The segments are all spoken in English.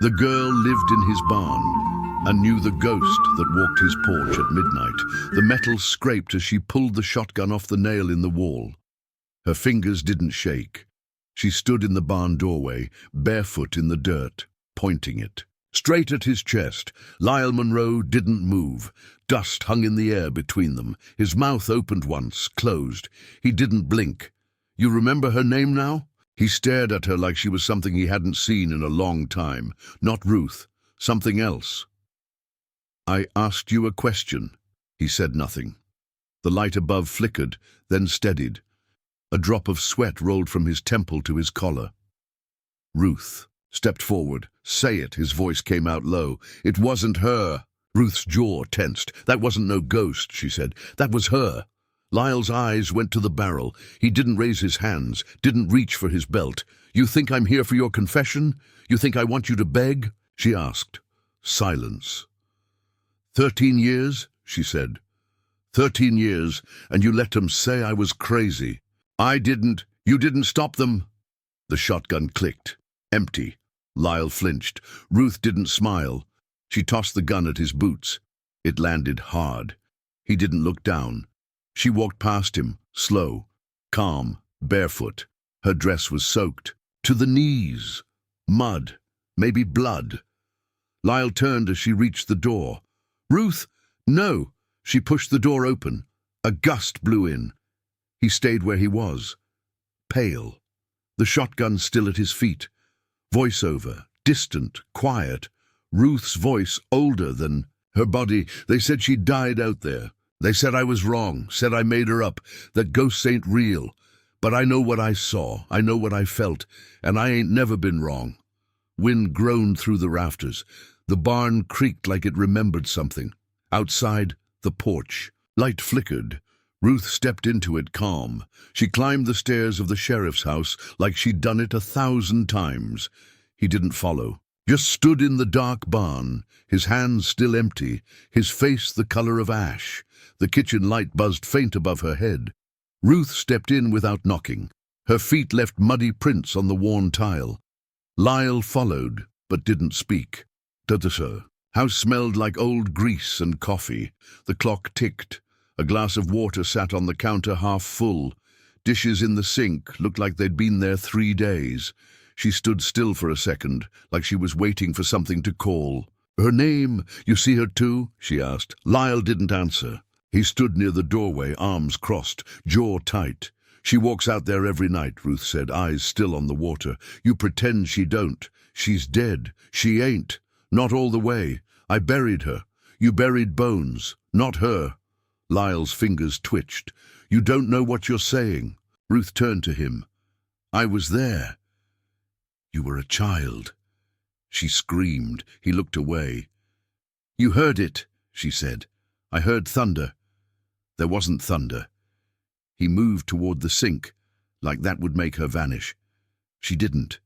The girl lived in his barn and knew the ghost that walked his porch at midnight. The metal scraped as she pulled the shotgun off the nail in the wall. Her fingers didn't shake. She stood in the barn doorway, barefoot in the dirt, pointing it. Straight at his chest. Lyle Monroe didn't move. Dust hung in the air between them. His mouth opened once, closed. He didn't blink. You remember her name now? He stared at her like she was something he hadn't seen in a long time. Not Ruth. Something else. I asked you a question. He said nothing. The light above flickered, then steadied. A drop of sweat rolled from his temple to his collar. Ruth stepped forward. Say it, his voice came out low. It wasn't her. Ruth's jaw tensed. That wasn't no ghost, she said. That was her. Lyle's eyes went to the barrel. He didn't raise his hands, didn't reach for his belt. You think I'm here for your confession? You think I want you to beg? She asked. Silence. 13 years, she said. 13 years, and you let them say I was crazy. I didn't. You didn't stop them. The shotgun clicked. Empty. Lyle flinched. Ruth didn't smile. She tossed the gun at his boots. It landed hard. He didn't look down. She walked past him, slow, calm, barefoot. Her dress was soaked to the knees. Mud, maybe blood. Lyle turned as she reached the door. Ruth, no! She pushed the door open. A gust blew in. He stayed where he was, pale. The shotgun still at his feet. Voiceover, distant, quiet. Ruth's voice older than her body. They said she died out there. They said I was wrong, said I made her up, that ghosts ain't real. But I know what I saw, I know what I felt, and I ain't never been wrong. Wind groaned through the rafters. The barn creaked like it remembered something. Outside, the porch. Light flickered. Ruth stepped into it calm. She climbed the stairs of the sheriff's house like she'd done it 1,000 times. He didn't follow. Just stood in the dark barn, his hands still empty, his face the color of ash. The kitchen light buzzed faint above her head. Ruth stepped in without knocking. Her feet left muddy prints on the worn tile. Lyle followed, but didn't speak. House smelled like old grease and coffee. The clock ticked. A glass of water sat on the counter half full. Dishes in the sink looked like they'd been there 3 days. She stood still for a second, like she was waiting for something to call. Her name, you see her too? She asked. Lyle didn't answer. He stood near the doorway, arms crossed, jaw tight. She walks out there every night, Ruth said, eyes still on the water. You pretend she don't. She's dead. She ain't. Not all the way. I buried her. You buried bones. Not her. Lyle's fingers twitched. You don't know what you're saying. Ruth turned to him. I was there. You were a child. She screamed. He looked away. You heard it, she said. I heard thunder. There wasn't thunder. He moved toward the sink, like that would make her vanish. She didn't.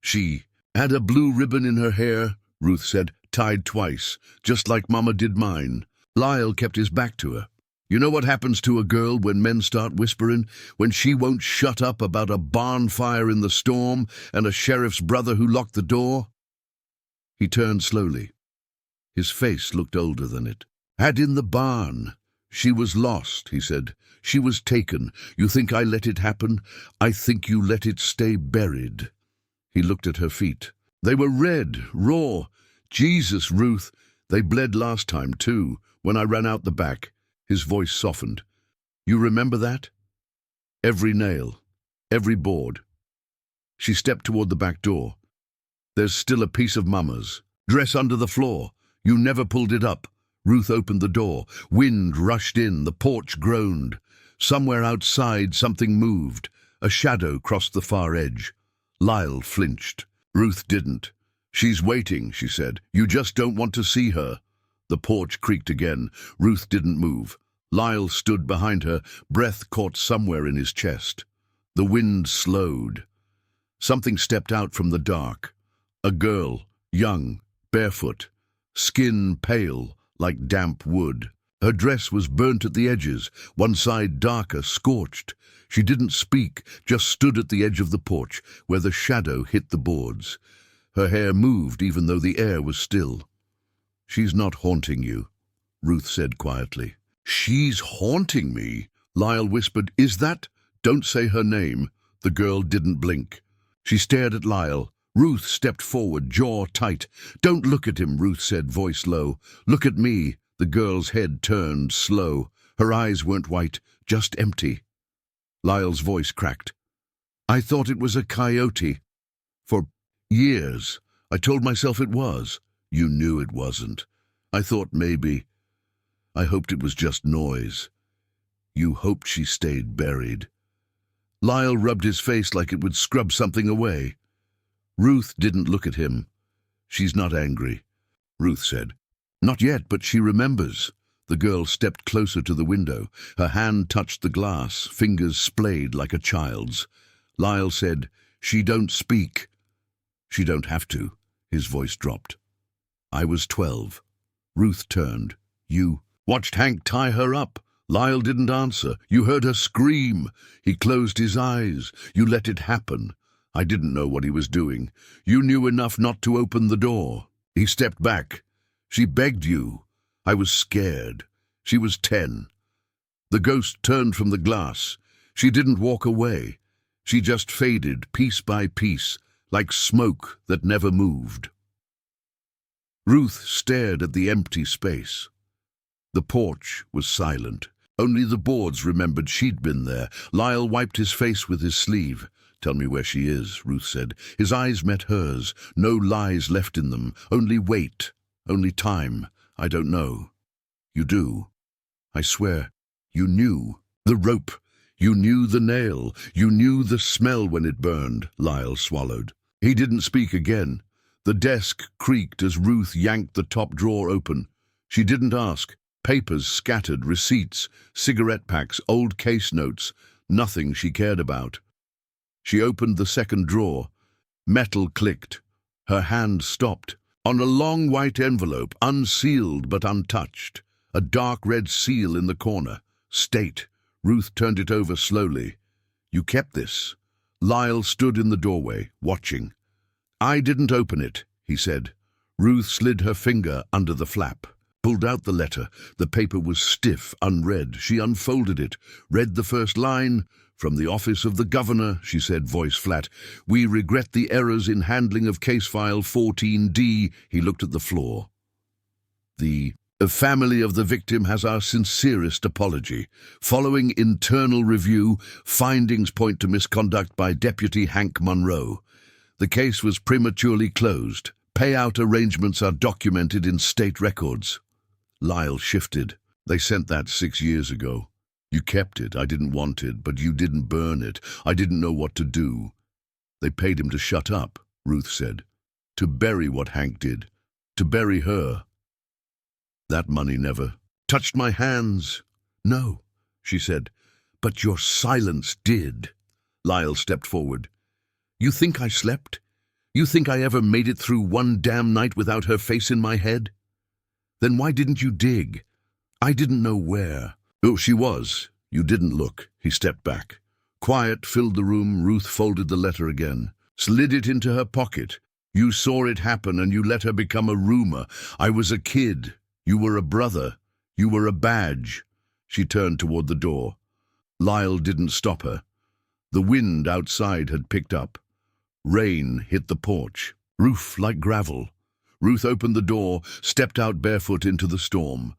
She had a blue ribbon in her hair, Ruth said, tied twice, just like Mama did mine. Lyle kept his back to her. You know what happens to a girl when men start whispering? When she won't shut up about a barn fire in the storm and a sheriff's brother who locked the door? He turned slowly. His face looked older than it. Had in the barn. She was lost, he said. She was taken. You think I let it happen? I think you let it stay buried. He looked at her feet. They were red, raw. Jesus, Ruth. They bled last time, too, when I ran out the back. His voice softened. You remember that? Every nail, every board. She stepped toward the back door. There's still a piece of Mama's. Dress under the floor. You never pulled it up. Ruth opened the door. Wind rushed in. The porch groaned. Somewhere outside, something moved. A shadow crossed the far edge. Lyle flinched. Ruth didn't. She's waiting, she said. You just don't want to see her. The porch creaked again. Ruth didn't move. Lyle stood behind her, breath caught somewhere in his chest. The wind slowed. Something stepped out from the dark. A girl, young, barefoot, skin pale like damp wood. Her dress was burnt at the edges, one side darker, scorched. She didn't speak, just stood at the edge of the porch, where the shadow hit the boards. Her hair moved even though the air was still. "She's not haunting you," Ruth said quietly. "She's haunting me," Lyle whispered. "Is that—" "Don't say her name." The girl didn't blink. She stared at Lyle. Ruth stepped forward, jaw tight. "Don't look at him," Ruth said, voice low. "Look at me." The girl's head turned, slow. Her eyes weren't white, just empty. Lyle's voice cracked. "I thought it was a coyote. For years. I told myself it was. You knew it wasn't. I thought maybe. I hoped it was just noise. You hoped she stayed buried." Lyle rubbed his face like it would scrub something away. Ruth didn't look at him. "She's not angry," Ruth said. "Not yet, but she remembers." The girl stepped closer to the window. Her hand touched the glass, fingers splayed like a child's. Lyle said, "She don't speak." "She don't have to." His voice dropped. "I was 12. Ruth turned. "You watched Hank tie her up." Lyle didn't answer. "You heard her scream." He closed his eyes. "You let it happen." "I didn't know what he was doing." "You knew enough not to open the door." He stepped back. "She begged you." "I was scared." She was 10. The ghost turned from the glass. She didn't walk away. She just faded, piece by piece, like smoke that never moved. Ruth stared at the empty space. The porch was silent. Only the boards remembered she'd been there. Lyle wiped his face with his sleeve. "Tell me where she is," Ruth said. His eyes met hers. No lies left in them. Only weight. Only time. "I don't know." "You do." "I swear." "You knew." "The rope. You knew the nail. You knew the smell when it burned." Lyle swallowed. He didn't speak again. The desk creaked as Ruth yanked the top drawer open. She didn't ask. Papers scattered, receipts, cigarette packs, old case notes, nothing she cared about. She opened the second drawer. Metal clicked. Her hand stopped. On a long white envelope, unsealed but untouched, a dark red seal in the corner. "State." Ruth turned it over slowly. "You kept this?" Lyle stood in the doorway, watching. "I didn't open it," he said. Ruth slid her finger under the flap, pulled out the letter. The paper was stiff, unread. She unfolded it, read the first line. "From the office of the governor," she said, voice flat. "We regret the errors in handling of case file 14D. He looked at the floor. "The family of the victim has our sincerest apology. Following internal review, findings point to misconduct by Deputy Hank Monroe. The case was prematurely closed. Payout arrangements are documented in state records." Lyle shifted. "They sent that 6 years ago. You kept it. I didn't want it, but you didn't burn it. I didn't know what to do." "They paid him to shut up," Ruth said. "To bury what Hank did. To bury her." "That money never touched my hands." "No," she said, "but your silence did." Lyle stepped forward. "You think I slept? You think I ever made it through one damn night without her face in my head? Then why didn't you dig?" "I didn't know where." "Oh, she was. You didn't look." He stepped back. Quiet filled the room. Ruth folded the letter again, slid it into her pocket. "You saw it happen and you let her become a rumor. I was a kid. You were a brother. You were a badge." She turned toward the door. Lyle didn't stop her. The wind outside had picked up. Rain hit the porch, roof like gravel. Ruth opened the door, stepped out barefoot into the storm.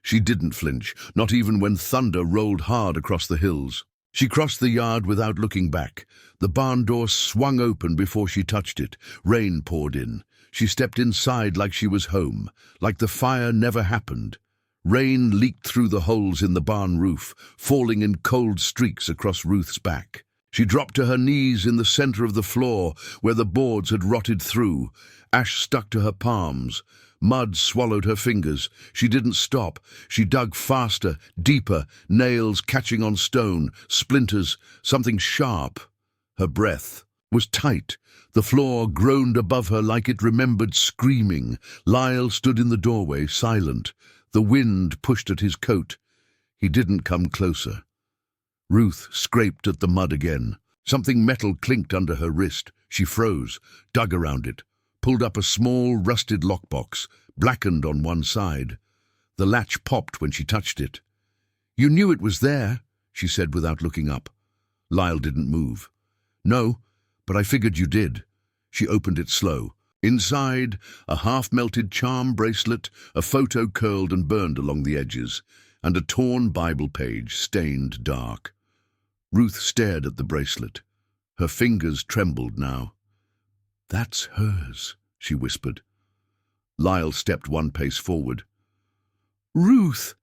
She didn't flinch, not even when thunder rolled hard across the hills. She crossed the yard without looking back. The barn door swung open before she touched it. Rain poured in. She stepped inside like she was home, like the fire never happened. Rain leaked through the holes in the barn roof, falling in cold streaks across Ruth's back. She dropped to her knees in the center of the floor, where the boards had rotted through. Ash stuck to her palms. Mud swallowed her fingers. She didn't stop. She dug faster, deeper, nails catching on stone, splinters, something sharp. Her breath was tight. The floor groaned above her like it remembered screaming. Lyle stood in the doorway, silent. The wind pushed at his coat. He didn't come closer. Ruth scraped at the mud again. Something metal clinked under her wrist. She froze, dug around it, pulled up a small, rusted lockbox, blackened on one side. The latch popped when she touched it. "You knew it was there," she said without looking up. Lyle didn't move. "No, but I figured you did." She opened it slow. Inside, a half-melted charm bracelet, a photo curled and burned along the edges, and a torn Bible page stained dark. Ruth stared at the bracelet. Her fingers trembled now. "That's hers," she whispered. Lyle stepped one pace forward. "Ruth!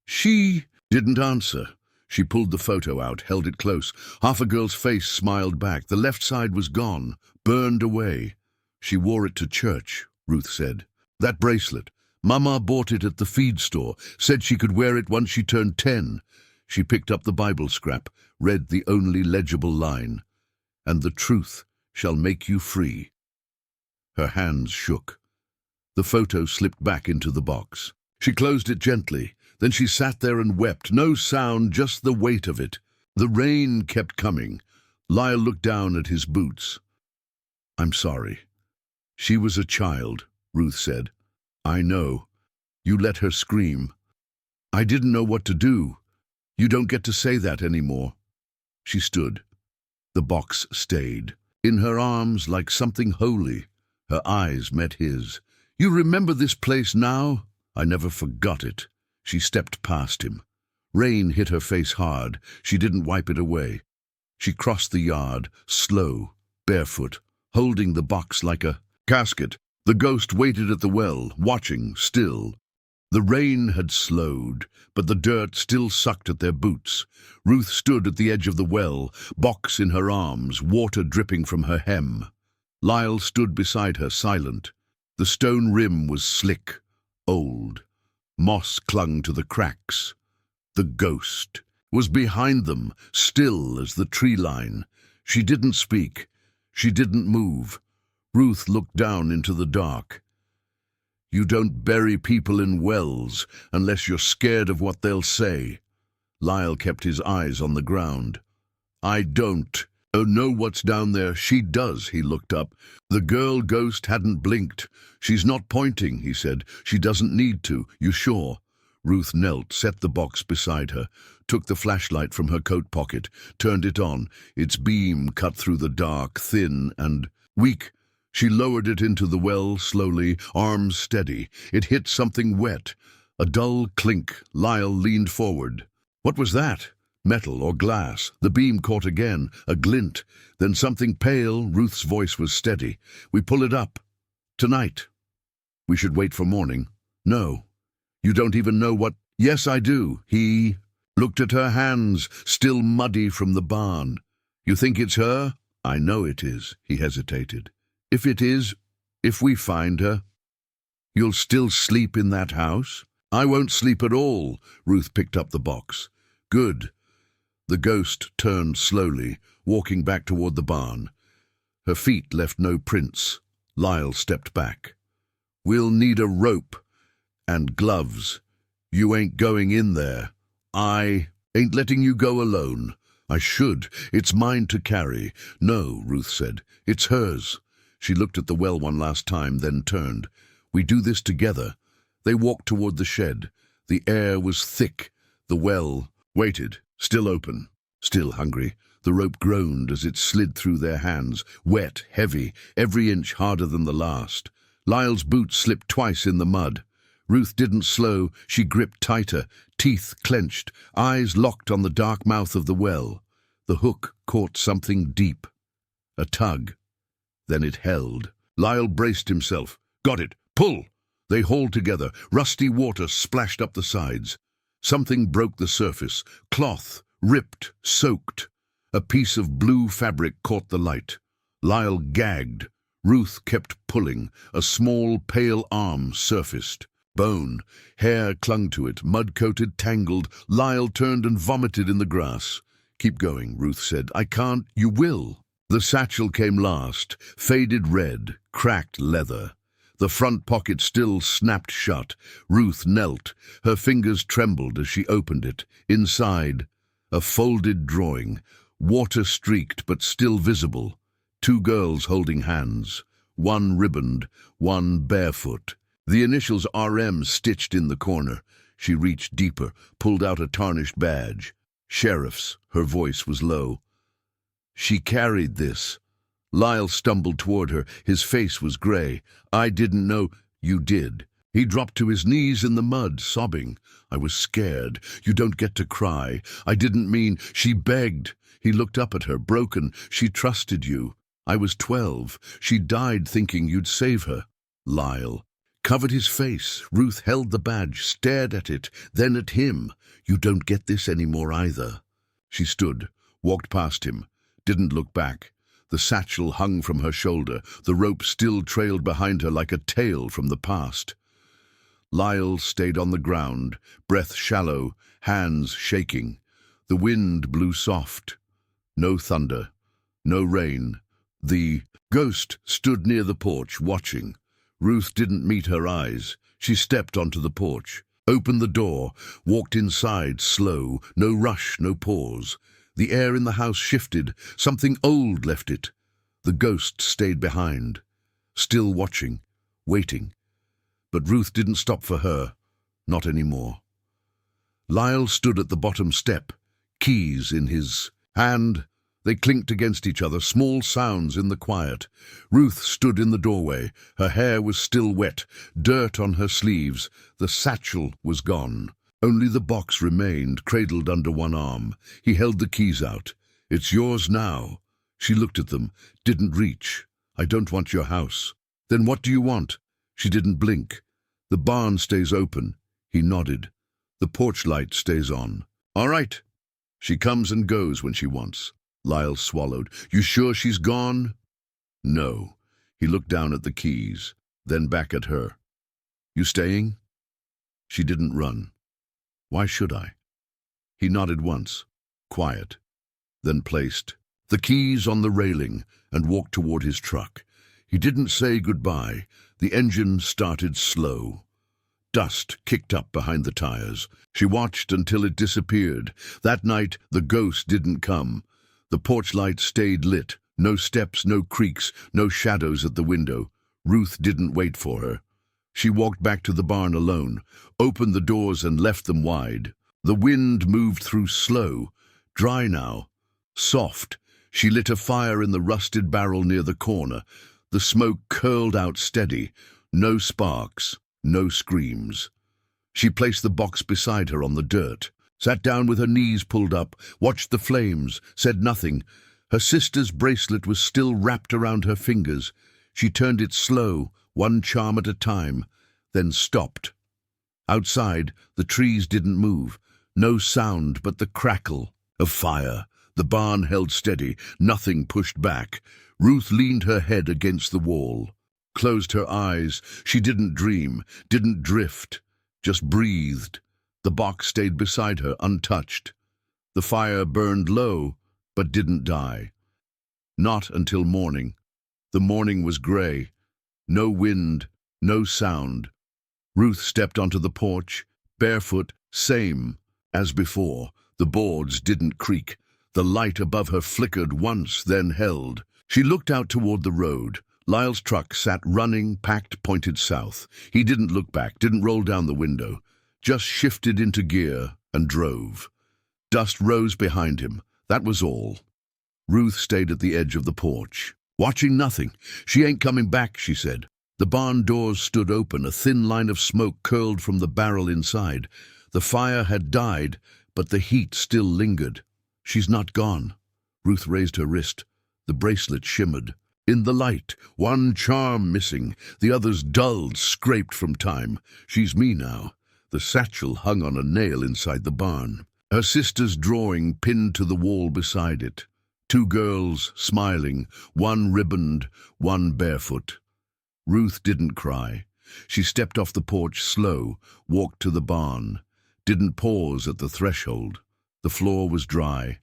She—" Didn't answer. She pulled the photo out, held it close. Half a girl's face smiled back. The left side was gone, burned away. "She wore it to church," Ruth said. "That bracelet. Mama bought it at the feed store, said she could wear it once she turned 10. She picked up the Bible scrap, read the only legible line, "And the truth shall make you free." Her hands shook. The photo slipped back into the box. She closed it gently. Then she sat there and wept. No sound, just the weight of it. The rain kept coming. Lyle looked down at his boots. "I'm sorry. She was a child," Ruth said. "I know. You let her scream. I didn't know what to do. You don't get to say that anymore." She stood. The box stayed. In her arms, like something holy, her eyes met his. "You remember this place now?" "I never forgot it." She stepped past him. Rain hit her face hard. She didn't wipe it away. She crossed the yard, slow, barefoot, holding the box like a casket. The ghost waited at the well, watching, still. The rain had slowed, but the dirt still sucked at their boots. Ruth stood at the edge of the well, box in her arms, water dripping from her hem. Lyle stood beside her, silent. The stone rim was slick, old. Moss clung to the cracks. The ghost was behind them, still as the tree line. She didn't speak. She didn't move. Ruth looked down into the dark. "You don't bury people in wells unless you're scared of what they'll say." Lyle kept his eyes on the ground. "I don't know what's down there." "She does," he looked up. The girl ghost hadn't blinked. "She's not pointing," he said. "She doesn't need to. You sure?" Ruth knelt, set the box beside her, took the flashlight from her coat pocket, turned it on. Its beam cut through the dark, thin and weak. She lowered it into the well slowly, arms steady. It hit something wet. A dull clink. Lyle leaned forward. What was that? Metal or glass? The beam caught again, a glint. Then something pale. Ruth's voice was steady. "We pull it up. Tonight." "We should wait for morning." "No. You don't even know what—" "Yes, I do." He looked at her hands, still muddy from the barn. "You think it's her?" "I know it is." He hesitated. "If it is, if we find her, you'll still sleep in that house?" "I won't sleep at all." Ruth picked up the box. "Good." The ghost turned slowly, walking back toward the barn. Her feet left no prints. Lyle stepped back. "We'll need a rope and gloves. You ain't going in there. I ain't letting you go alone." "I should. It's mine to carry." "No," Ruth said. "It's hers." She looked at the well one last time, then turned. "We do this together." They walked toward the shed. The air was thick. The well waited, still open, still hungry. The rope groaned as it slid through their hands, wet, heavy, every inch harder than the last. Lyle's boots slipped twice in the mud. Ruth didn't slow. She gripped tighter, teeth clenched, eyes locked on the dark mouth of the well. The hook caught something deep. A tug. Then it held. Lyle braced himself. "Got it. Pull!" They hauled together. Rusty water splashed up the sides. Something broke the surface. Cloth, ripped, soaked. A piece of blue fabric caught the light. Lyle gagged. Ruth kept pulling. A small, pale arm surfaced. Bone. Hair clung to it, mud-coated, tangled. Lyle turned and vomited in the grass. "Keep going," Ruth said. "I can't." "You will." The satchel came last, faded red, cracked leather. The front pocket still snapped shut. Ruth knelt. Her fingers trembled as she opened it. Inside, a folded drawing, water-streaked but still visible. Two girls holding hands. one ribboned, one barefoot. The initials RM stitched in the corner. She reached deeper, pulled out a tarnished badge. Sheriff's, her voice was low. She carried this. Lyle stumbled toward her. His face was gray. I didn't know. You did. He dropped to his knees in the mud, sobbing. I was scared. You don't get to cry. I didn't mean. She begged. He looked up at her, broken. She trusted you. I was 12. She died thinking you'd save her. Lyle covered his face. Ruth held the badge, stared at it, then at him. You don't get this anymore either. She stood, walked past him, didn't look back. The satchel hung from her shoulder. The rope still trailed behind her like a tail from the past. Lyle stayed on the ground, breath shallow, hands shaking. The wind blew soft. No thunder, no rain. The ghost stood near the porch, watching. Ruth didn't meet her eyes. She stepped onto the porch, opened the door, walked inside, slow, no rush, no pause. The air in the house shifted. Something old left it. The ghost stayed behind, still watching, waiting. But Ruth didn't stop for her, not anymore. Lyle stood at the bottom step, keys in his hand. They clinked against each other, small sounds in the quiet. Ruth stood in the doorway. Her hair was still wet, dirt on her sleeves. The satchel was gone. Only the box remained, cradled under one arm. He held the keys out. It's yours now. She looked at them, didn't reach. I don't want your house. Then what do you want? She didn't blink. The barn stays open. He nodded. The porch light stays on. All right. She comes and goes when she wants. Lyle swallowed. You sure she's gone? No. He looked down at the keys, then back at her. You staying? She didn't run. Why should I? He nodded once, quiet, then placed the keys on the railing and walked toward his truck. He didn't say goodbye. The engine started slow. Dust kicked up behind the tires. She watched until it disappeared. That night, the ghost didn't come. The porch light stayed lit. No steps, no creaks, no shadows at the window. Ruth didn't wait for her. She walked back to the barn alone, opened the doors and left them wide. The wind moved through slow, dry now, soft. She lit a fire in the rusted barrel near the corner. The smoke curled out steady. No sparks, no screams. She placed the box beside her on the dirt, sat down with her knees pulled up, watched the flames, said nothing. Her sister's bracelet was still wrapped around her fingers. She turned it slow, one charm at a time, then stopped. Outside, the trees didn't move. No sound but the crackle of fire. The barn held steady. Nothing pushed back. Ruth leaned her head against the wall, closed her eyes. She didn't dream, didn't drift, just breathed. The box stayed beside her, untouched. The fire burned low, but didn't die. Not until morning. The morning was gray. No wind, no sound. Ruth stepped onto the porch, barefoot, same as before. The boards didn't creak. The light above her flickered once, then held. She looked out toward the road. Lyle's truck sat running, packed, pointed south. He didn't look back, didn't roll down the window, just shifted into gear and drove. Dust rose behind him. That was all. Ruth stayed at the edge of the porch, watching nothing. She ain't coming back, she said. The barn doors stood open. A thin line of smoke curled from the barrel inside. The fire had died, but the heat still lingered. She's not gone. Ruth raised her wrist. The bracelet shimmered. In the light, one charm missing, the others dulled, scraped from time. She's me now. The satchel hung on a nail inside the barn. Her sister's drawing pinned to the wall beside it. Two girls, smiling, one ribboned, one barefoot. Ruth didn't cry. She stepped off the porch slow, walked to the barn, didn't pause at the threshold. The floor was dry.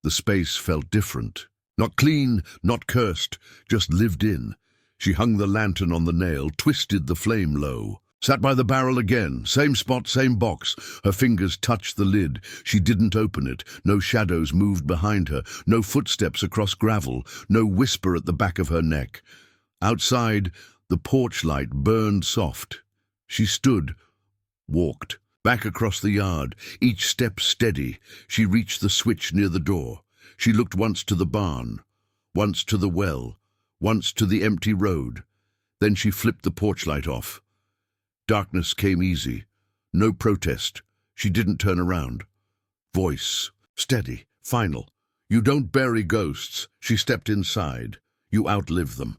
The space felt different. Not clean, not cursed, just lived in. She hung the lantern on the nail, twisted the flame low. Sat by the barrel again, same spot, same box. Her fingers touched the lid. She didn't open it. No shadows moved behind her. No footsteps across gravel. No whisper at the back of her neck. Outside, the porch light burned soft. She stood, walked, back across the yard, each step steady. She reached the switch near the door. She looked once to the barn, once to the well, once to the empty road. Then she flipped the porch light off. Darkness came easy. No protest. She didn't turn around. Voice, steady, final. You don't bury ghosts. She stepped inside. You outlive them.